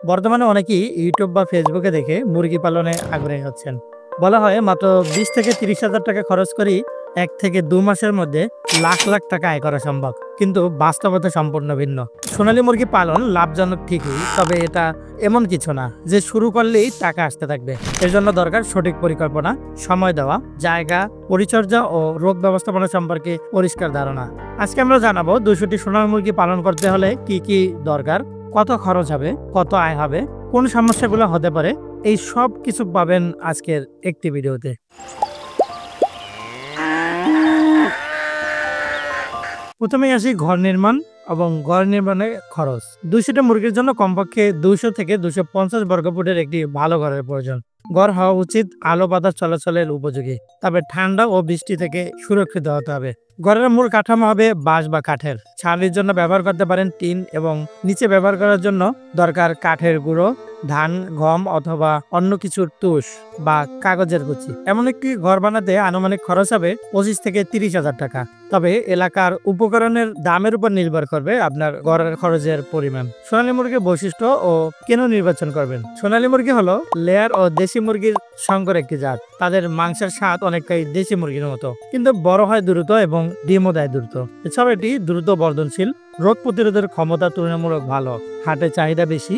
বর্তমানে অনেকেই ইউটিউব বা ফেসবুকে দেখে মুরগি পালনে আগ্রহী হচ্ছেন। বলা হয় মাত্র 20 থেকে 30 হাজার টাকা খরচ করি 1 থেকে 2 মাসের মধ্যে লাখ লাখ টাকা আয় করা সম্ভব, কিন্তু বাস্তবতা সম্পূর্ণ ভিন্ন। সোনালী মুরগি পালন লাভজনক ঠিকই, তবে এটা এমন কিছু না যে শুরু করলেই টাকা আসতে থাকবে। এর জন্য দরকার সঠিক পরিকল্পনা, সময় দেওয়া, জায়গা, পরিচর্যা ও রোগ ব্যবস্থাপনা সম্পর্কে পরিষ্কার ধারণা। আজকে আমরা জানাবো 200টি সোনালী মুরগি পালন করতে হলে কি কি দরকার, কত খরচ হবে, কত আয় হবে, কোন সমস্যাগুলো হতে পারে। এই সব কিছু পাবেন আজকের একটি ভিডিওতে। প্রথমেই আসি ঘর নির্মাণ এবং ঘর নির্মাণের খরচ। 200টা মুরগির জন্য কমপক্ষে 200 থেকে 250 বর্গফুটের একটি ভালো ঘরের প্রয়োজন। ঘর হওয়া উচিত আলো বাতাস চলাচলের উপযোগী, তবে ঠান্ডা ও বৃষ্টি থেকে সুরক্ষিত হতে হবে। ঘরের মূল কাঠামো হবে বাঁশ বা কাঠের। ছাদের জন্য ব্যবহার করতে পারেন টিন, এবং নিচে ব্যবহার করার জন্য দরকার কাঠের গুঁড়ো, ধান, গম অথবা অন্য কিছুর তুষ বা কাগজের কুচি। এমন একটি ঘর বানাতে আনুমানিক খরচ হবে 25 থেকে 30 হাজার টাকা। তবে এলাকার উপকরণের দামের উপর নির্ভর করবে আপনার ঘরের খরচের পরিমাণ। সোনালী মুরগির বৈশিষ্ট্য ও কেন নির্বাচন করবেন। সোনালী মুরগি হলো লেয়ার ও দেশি মুরগির সংকর একটি জাত। তাদের মাংসের স্বাদ অনেকটাই দেশি মুরগির মতো, কিন্তু বড় হয় দ্রুত এবং ডিমও দেয় দ্রুত। এছাড়াও এটি দ্রুত বর্ধনশীল, রোগ প্রতিরোধের ক্ষমতা তুলনামূলক ভালো, হাটে চাহিদা বেশি,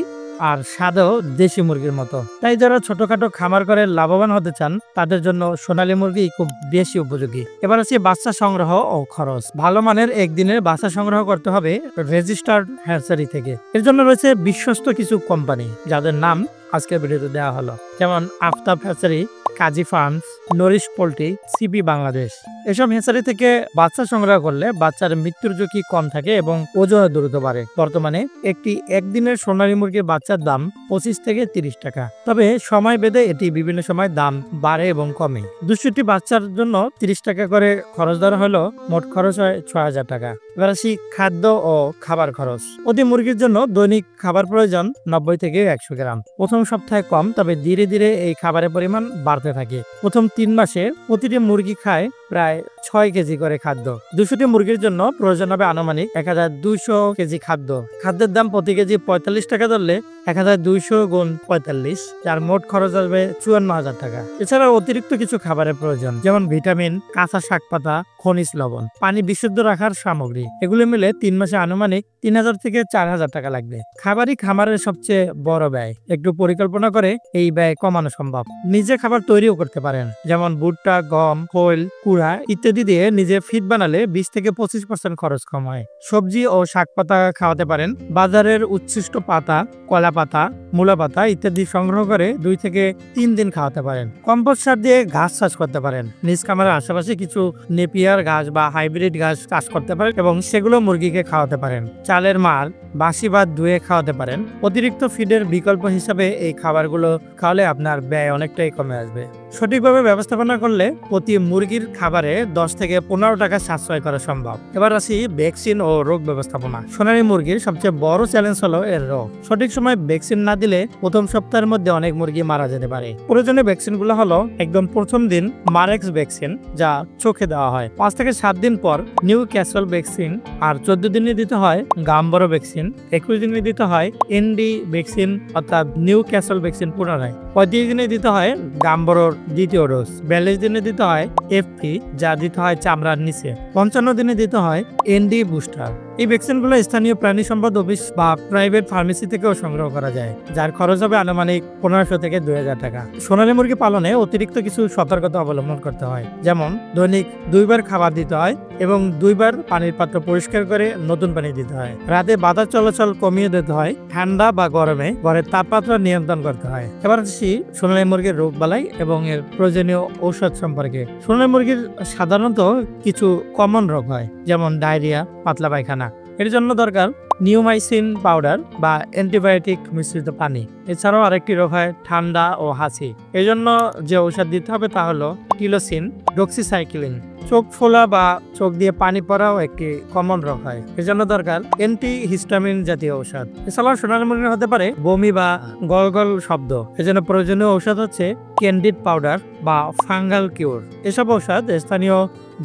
আর স্বাদও দেশি মুরগির মতো। তাই যারা ছোটখাটো খামার করে লাভবান হতে চান তাদের জন্য সোনালী মুরগি খুব বেশি উপযোগী। এবার আছে বাচ্চা সংগ্রহ ও খরচ। ভালো মানের একদিনের বাচ্চা সংগ্রহ করতে হবে রেজিস্টার্ড হ্যাচারি থেকে। এর জন্য রয়েছে বিশ্বস্ত কিছু কোম্পানি, যাদের নাম আজকের ভিডিওতে দেওয়া হলো, যেমন Aftab hatchery, Kazi farms, Nourish poultry, CP Bangladesh. এসব হ্যাচারি থেকে বাচ্চা সংগ্রহ করলে বাচ্চার মৃত্যুর ঝুঁকি কম থাকে এবং ওজন দ্রুত বাড়ে। বর্তমানে একটি একদিনের সোনালী মুরগির বাচ্চার দাম 25 থেকে 30 টাকা। তবে সময় বেঁধে এটি বিভিন্ন সময় দাম বাড়ে এবং কমে। 200টি বাচ্চার জন্য 30 টাকা করে খরচ ধরা হলো, মোট খরচ হয় 6000 টাকা। এবার আসি খাদ্য ও খাবার খরচ। প্রতি মুরগির জন্য দৈনিক খাবার প্রয়োজন 90 থেকে 100 গ্রাম। প্রথম সপ্তাহে কম, তবে ধীরে ধীরে এই খাবারের পরিমাণ বাড়তে থাকে। প্রথম 3 মাসে প্রতিটি মুরগি খায় প্রায় 6 কেজি করে খাদ্য। 200টি মুরগির জন্য প্রয়োজন হবে আনুমানিক 1200 কেজি খাদ্য। খাদ্যের দাম প্রতি কেজি 45 টাকা ধরলে 1200 গুণ 45, যার মোট খরচ আসবে 54,000 টাকা। এছাড়াও অতিরিক্ত কিছু খাবারের প্রয়োজন, যেমন ভিটামিন, কাঁচা শাক পাতা, খনিজ লবণ, পানি বিশুদ্ধ রাখার সামগ্রী। এগুলো মিলে 3 মাসে আনুমানিক 3000 থেকে 4000 টাকা লাগবে। খাবারই খামারের সবচেয়ে বড় ব্যয়। একটু পরিকল্পনা করে এই ব্যয় কমানো সম্ভব। নিজে খাবার তৈরিও করতে পারেন, যেমন ভুট্টা, গম, খোল, কুড়া ইত্যাদি দিয়ে নিজে ফিড বানালে 20 থেকে 25% খরচ কম হয়। সবজি ও শাক পাতা খাওয়াতে পারেন। বাজারের উচ্ছিষ্ট পাতা, কলা পাতা, মূলা পাতা ইত্যাদি সংগ্রহ করে 2 থেকে 3 দিন খাওয়াতে পারেন। কম্পোস্ট সার দিয়ে ঘাস চাষ করতে পারেন। নিজ খামারের আশেপাশে কিছু নেপিয়ার ঘাস বা হাইব্রিড ঘাস চাষ করতে পারেন এবং সেগুলো মুরগিকে খাওয়াতে পারেন। চালের মার, বাসি ভাত ধুয়ে খাওয়াতে পারেন। অতিরিক্ত ফিডের বিকল্প হিসাবে এই খাবারগুলো খাওয়ালে আপনার ব্যয় অনেকটাই কমে আসবে। সঠিকভাবে ব্যবস্থাপনা করলে প্রতি মুরগির খাবারে 10 থেকে 15 টাকা সাশ্রয় করা সম্ভব। এবার আসি ভ্যাকসিন ও রোগ ব্যবস্থাপনা। সোনালী মুরগির সবচেয়ে বড় চ্যালেঞ্জ হলো এর রোগ। সঠিক সময় ভ্যাকসিন না দিলে প্রথম সপ্তাহের মধ্যে অনেক মুরগি মারা যেতে পারে। প্রয়োজনীয় ভ্যাকসিনগুলো হলো একদম প্রথম দিন মারেক্স ভ্যাকসিন, যা চোখে দেওয়া হয়। 5 থেকে 7 দিন পর নিউ ক্যাসল ভ্যাকসিন, আর 14 দিনে দিতে হয় গাম্বরো ভ্যাকসিন। 21 দিনে দিতে হয় এনডি ভ্যাকসিন অর্থাৎ নিউ ক্যাসল ভ্যাকসিন পুনরায়। 35 দিনে দিতে হয় গাম্বরোর দ্বিতীয় ডোজ। 42 দিনে দিতে হয় এফপি, যা দিতে হয় চামড়ার নিচে। 55 দিনে দিতে হয় এনডি বুস্টার। এই ভ্যাকসিনগুলো স্থানীয় প্রাণী সম্পদ অফিস বা প্রাইভেট ফার্মেসি থেকেও সংগ্রহ করা যায়, যার খরচ হবে আনুমানিক 1500 থেকে 2000 টাকা। সোনালী মুরগি পালনে অতিরিক্ত কিছু সতর্কতা অবলম্বন করতে হয়, যেমন দৈনিক 2 বার খাবার দিতে হয় এবং 2 বার পানির পাত্র পরিষ্কার করে নতুন পানি দিতে হয়। রাতে বাতাস চলাচল কমিয়ে দিতে হয়। ঠান্ডা বা গরমে ঘরের তাপমাত্রা নিয়ন্ত্রণ করতে হয়। এবার আসি সোনালী মুরগির রোগ বালাই এবং এর প্রয়োজনীয় ঔষধ সম্পর্কে। সোনালী মুরগির সাধারণত কিছু কমন রোগ হয়, যেমন ডায়রিয়া, পাতলা পায়খানা। এর জন্য দরকার নিওমাইসিন পাউডার বা অ্যান্টিবায়োটিক মিশ্রিত পানি। এছাড়াও আরেকটি রোগ হয় ঠান্ডা ও হাঁচি। এই জন্য যে ঔষধ দিতে হবে তা হলো টিলোসিন, ডক্সিসাইক্লিন। চোখ ফোলা বা চোখ দিয়ে পানি পড়াও একটি কমন রোগ হয়, এর জন্য দরকার অ্যান্টিহিস্টামিন জাতীয় ঔষধ। এছাড়াও সোনালী মুরগির হতে পারে বমি বা গল গল শব্দ। এজন্য প্রয়োজনীয় ঔষধ হচ্ছে ক্যান্ডিড পাউডার বা ফাঙ্গাল কিউর। এসব ঔষধ স্থানীয়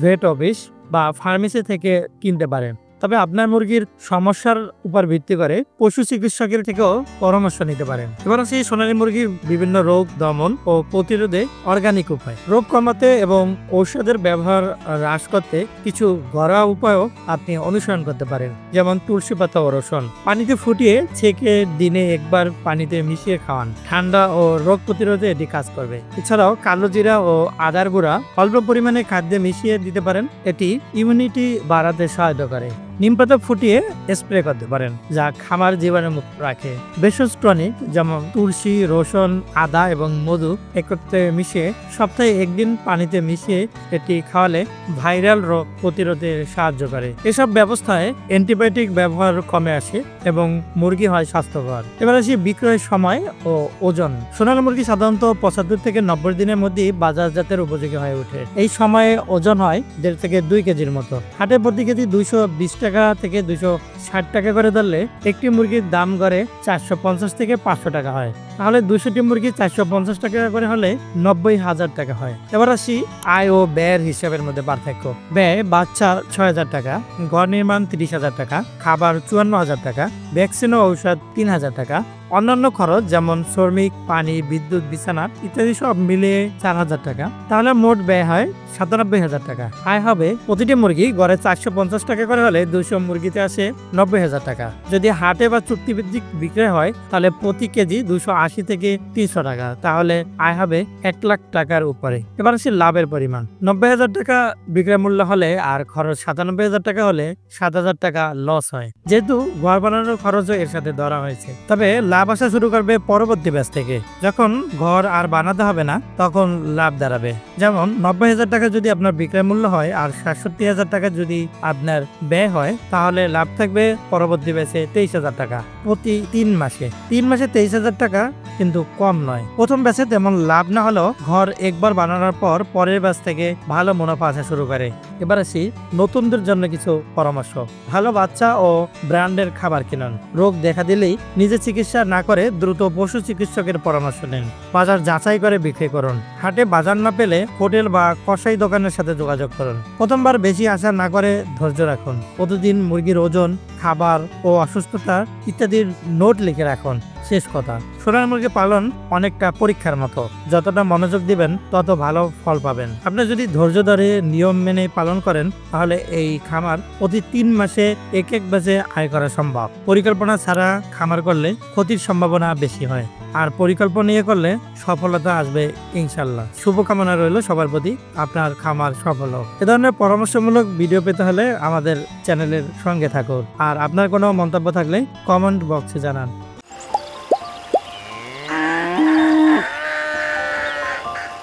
ভেট অফিস বা ফার্মেসি থেকে কিনতে পারেন। তবে আপনার মুরগির সমস্যার উপর ভিত্তি করে পশু চিকিৎসকের থেকেও পরামর্শ নিতে পারেন। এবার আছে সোনালী মুরগির বিভিন্ন রোগ দমন ও প্রতিরোধে অর্গানিক উপায়। রোগ কমাতে এবং ঔষধের ব্যবহার হ্রাস করতে কিছু ঘরোয়া উপায়ও আপনি অনুসরণ করতে পারেন, যেমন তুলসী পাতা ও রসুন পানিতে ফুটিয়ে ছেঁকে দিনে একবার পানিতে মিশিয়ে খাওয়ান। ঠান্ডা ও রোগ প্রতিরোধে এটি কাজ করবে। এছাড়াও কালো জিরা ও আদার গুঁড়া অল্প পরিমাণে খাদ্যে মিশিয়ে দিতে পারেন, এটি ইমিউনিটি বাড়াতে সহায়তা করে। নিম পাতা ফুটিয়ে স্প্রে করতে পারেন, যা খামার জীবাণুমুক্ত রাখে। ভেষজ টনিক যেমন তুলসী, রসুন, আদা এবং মধু একত্রে মিশিয়ে সপ্তাহে একদিন পানিতে মিশিয়ে এটি খাওয়ালে ভাইরাল রোগ প্রতিরোধে সাহায্য করে। এসব ব্যবস্থায় অ্যান্টিবায়োটিক ব্যবহার কমে আসে এবং মুরগি হয় স্বাস্থ্যকর। এবার আসি বিক্রয়ের সময় ও ওজন। সোনালী মুরগি সাধারণত 75 থেকে 90 দিনের মধ্যেই বাজারজাতের উপযোগী হয়ে ওঠে। এই সময়ে ওজন হয় 1.5 থেকে 2 কেজির মতো। হাটে প্রতি কেজি 220 টাকা থেকে 260 টাকা করে ধরলে একটি মুরগির দাম গড়ে 450 থেকে 500 টাকা হয়। তাহলে 200টি মুরগি 450 টাকা করে হলে 90,000 টাকা হয়। এবার আসি আয় ও ব্যয়ের হিসাবের মধ্যে পার্থক্য। ব্যয়: বাচ্চা 6,000 টাকা, ঘর নির্মাণ 30,000 টাকা, খাবার 54,000 টাকা, ভ্যাকসিন ও ঔষধ 3,000 টাকা, অন্যান্য খরচ যেমন শ্রমিক, পানি, বিদ্যুৎ, বিছানা ইত্যাদি সব মিলিয়ে 4,000 টাকা। তাহলে মোট ব্যয় হয় 97,000 টাকা। আয় হবে প্রতিটি মুরগি গড়ে 450 টাকা করে হলে 200 মুরগিতে আসে 90,000 টাকা। যদি হাটে বা চুক্তিভিত্তিক বিক্রয় হয় তাহলে প্রতি কেজি 280 থেকে 300 টাকা। তাহলে আয় হবে 1 লাখ টাকার উপরে। এবার আসি লাভের পরিমাণ। 90,000 টাকা বিক্রয় মূল্য হলে আর খরচ 97,000 টাকা হলে 7,000 টাকা লস হয়, যেহেতু ঘর বানানোর খরচও এর সাথে ধরা হয়েছে। তবে লাভ আসা শুরু করবে পরবর্তী ব্যাচ থেকে। যখন ঘর আর বানাতে হবে না তখন লাভ দাঁড়াবে। যেমন 90,000 টাকা যদি আপনার বিক্রয় মূল্য হয় আর 67,000 টাকা যদি আপনার ব্যয় হয় তাহলে লাভ থাকবে পরবর্তী ব্যাচে 23,000 টাকা প্রতি 3 মাসে। 3 মাসে 23,000 টাকা কিন্তু কম নয়। প্রথম ব্যাচে তেমন লাভ না হলেও ঘর একবার বানানোর পর পরের ব্যাচ থেকে ভালো মুনাফা আসা শুরু করে। এবার আসি নতুনদের জন্য কিছু পরামর্শ। ভালো বাচ্চা ও ব্র্যান্ডের খাবার কিনুন। রোগ দেখা দিলেই নিজে চিকিৎসা না করে দ্রুত পশু চিকিৎসকের পরামর্শ নিন। বাজার যাচাই করে বিক্রি করুন। হাটে বাজার না পেলে হোটেল বা কসাই দোকানের সাথে যোগাযোগ করুন। প্রথমবার বেশি আশা না করে ধৈর্য রাখুন। প্রতিদিন মুরগির ওজন, খাবার ও অসুস্থতা ইত্যাদির নোট লিখে রাখুন। শেষ কথা, সোনালী মুরগি পালন অনেকটা পরীক্ষার মতো। যতটা মনোযোগ দিবেন তত ভালো ফল পাবেন। আপনি যদি ধৈর্য ধরে নিয়ম মেনে পালন করেন তাহলে এই খামার প্রতি 3 মাসে এক ব্যাচে আয় করা সম্ভব। পরিকল্পনা ছাড়া খামার করলে ক্ষতির সম্ভাবনা বেশি হয়, আর পরিকল্পনা নিয়ে করলে সফলতা আসবে ইনশাল্লাহ। শুভকামনা রইল সবার প্রতি, আপনার খামার সফল হোক। এ ধরনের পরামর্শমূলক ভিডিও পেতে হলে আমাদের চ্যানেলের সঙ্গে থাকুন। আর আপনার কোনো মন্তব্য থাকলে কমেন্ট বক্সে জানান।